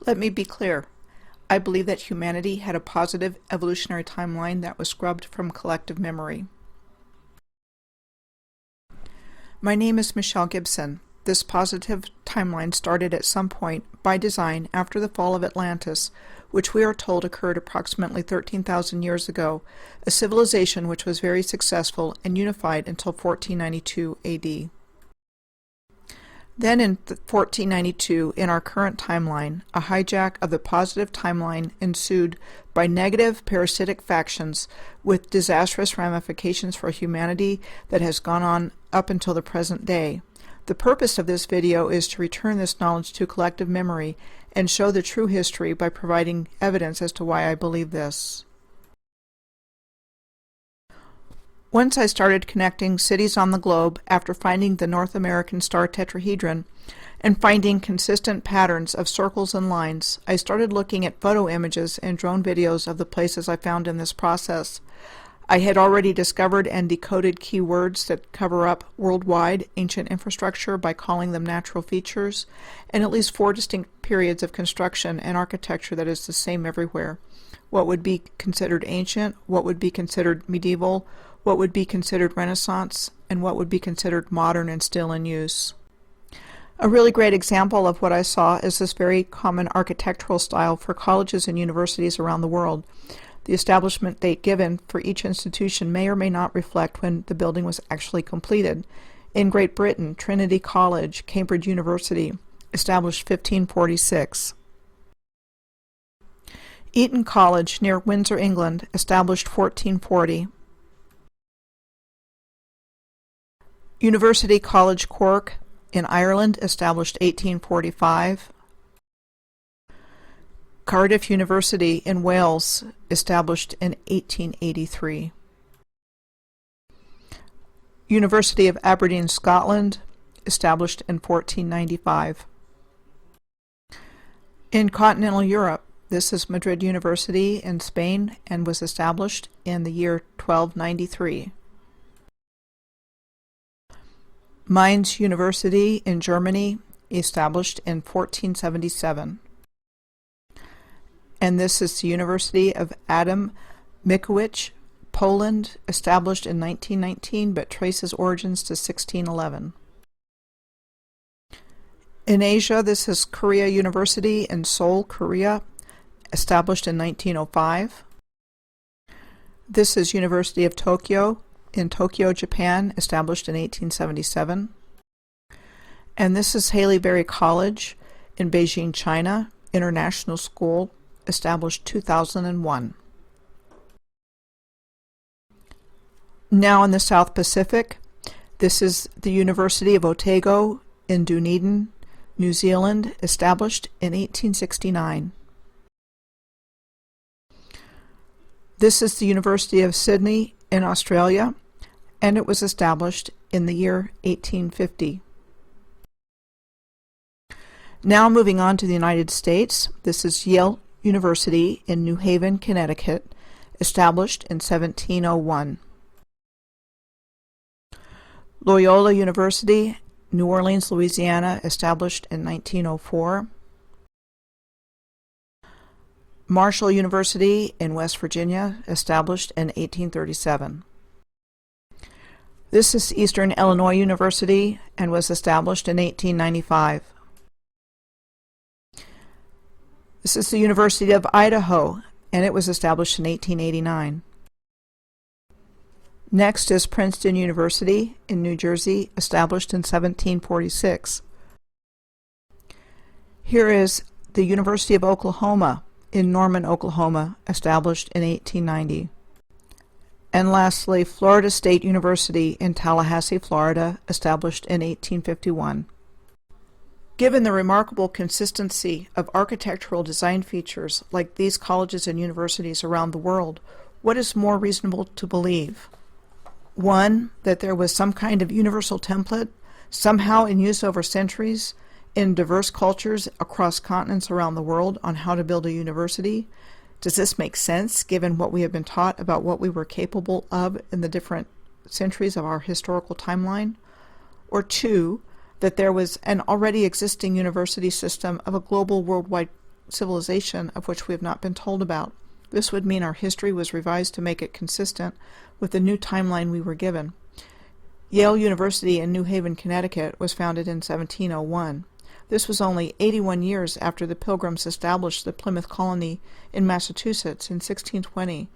Let me be clear. I believe that humanity had a positive evolutionary timeline that was scrubbed from collective memory. My name is Michelle Gibson. This positive timeline started at some point, by design, after the fall of Atlantis, which we are told occurred approximately 13,000 years ago, a civilization which was very successful and unified until 1492 AD. Then in 1492, in our current timeline, a hijack of the positive timeline ensued by negative parasitic factions with disastrous ramifications for humanity that has gone on up until the present day. The purpose of this video is to return this knowledge to collective memory and show the true history by providing evidence as to why I believe this. Once I started connecting cities on the globe after finding the North American star tetrahedron and finding consistent patterns of circles and lines, I started looking at photo images and drone videos of the places I found in this process. I had already discovered and decoded key words that cover up worldwide ancient infrastructure by calling them natural features, and at least 4 distinct periods of construction and architecture that is the same everywhere. What would be considered ancient, what would be considered medieval, what would be considered Renaissance, and what would be considered modern and still in use. A really great example of what I saw is this very common architectural style for colleges and universities around the world. The establishment date given for each institution may or may not reflect when the building was actually completed. In Great Britain, Trinity College, Cambridge University, established 1546. Eton College, near Windsor, England, established 1440. University College Cork in Ireland, established 1845. Cardiff University in Wales, established in 1883. University of Aberdeen, Scotland, established in 1495. In continental Europe, this is Madrid University in Spain and was established in the year 1293. Mainz University in Germany, established in 1477. And this is the University of Adam Mickiewicz, Poland, established in 1919 but traces origins to 1611. In Asia, this is Korea University in Seoul, Korea, established in 1905. This is University of Tokyo in Tokyo, Japan, established in 1877. And this is Haileybury College in Beijing, China, international school, established 2001. Now in the South Pacific, this is the University of Otago in Dunedin, New Zealand, established in 1869. This is the University of Sydney in Australia, and it was established in the year 1850. Now moving on to the United States, this is Yale University in New Haven, Connecticut, established in 1701. Loyola University, New Orleans, Louisiana, established in 1904. Marshall University in West Virginia, established in 1837. This is Eastern Illinois University and was established in 1895. This is the University of Idaho, and it was established in 1889. Next is Princeton University in New Jersey, established in 1746. Here is the University of Oklahoma in Norman, Oklahoma, established in 1890. And lastly, Florida State University in Tallahassee, Florida, established in 1851. Given the remarkable consistency of architectural design features like these colleges and universities around the world, what is more reasonable to believe? 1, that there was some kind of universal template, somehow in use over centuries, in diverse cultures across continents around the world on how to build a university. Does this make sense given what we have been taught about what we were capable of in the different centuries of our historical timeline? Or 2, that there was an already existing university system of a global worldwide civilization of which we have not been told about. This would mean our history was revised to make it consistent with the new timeline we were given. Yale University in New Haven, Connecticut was founded in 1701. This was only 81 years after the Pilgrims established the Plymouth colony in Massachusetts in 1620,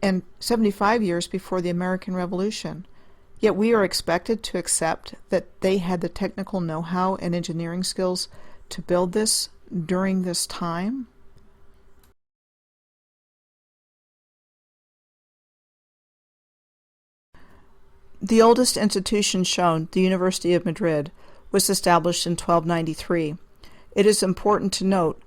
and 75 years before the American Revolution. Yet we are expected to accept that they had the technical know-how and engineering skills to build this during this time? The oldest institution shown, the University of Madrid, was established in 1293. It is important to note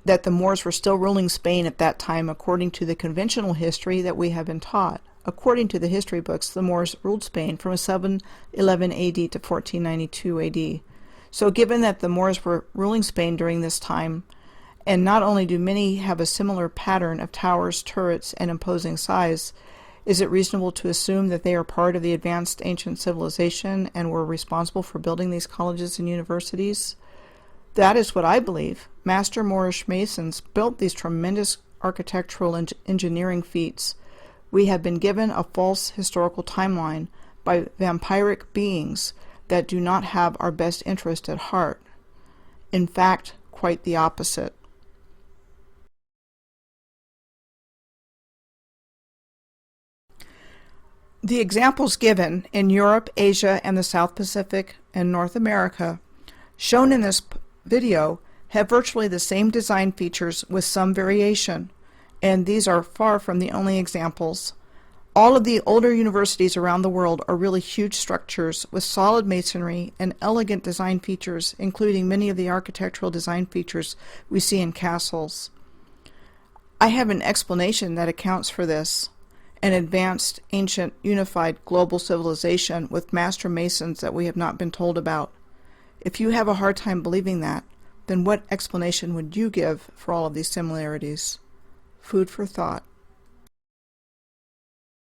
that the Moors were still ruling Spain at that time according to the conventional history that we have been taught. According to the history books, the Moors ruled Spain from 711 AD to 1492 AD. So given that the Moors were ruling Spain during this time, and not only do many have a similar pattern of towers, turrets, and imposing size, is it reasonable to assume that they are part of the advanced ancient civilization and were responsible for building these colleges and universities? That is what I believe. Master Moorish masons built these tremendous architectural and engineering feats. We have been given a false historical timeline by vampiric beings that do not have our best interest at heart. In fact, quite the opposite. The examples given in Europe, Asia, and the South Pacific and North America shown in this video have virtually the same design features with some variation, and these are far from the only examples. All of the older universities around the world are really huge structures with solid masonry and elegant design features, including many of the architectural design features we see in castles. I have an explanation that accounts for this: an advanced, ancient, unified global civilization with master masons that we have not been told about. If you have a hard time believing that, then what explanation would you give for all of these similarities? Food for thought.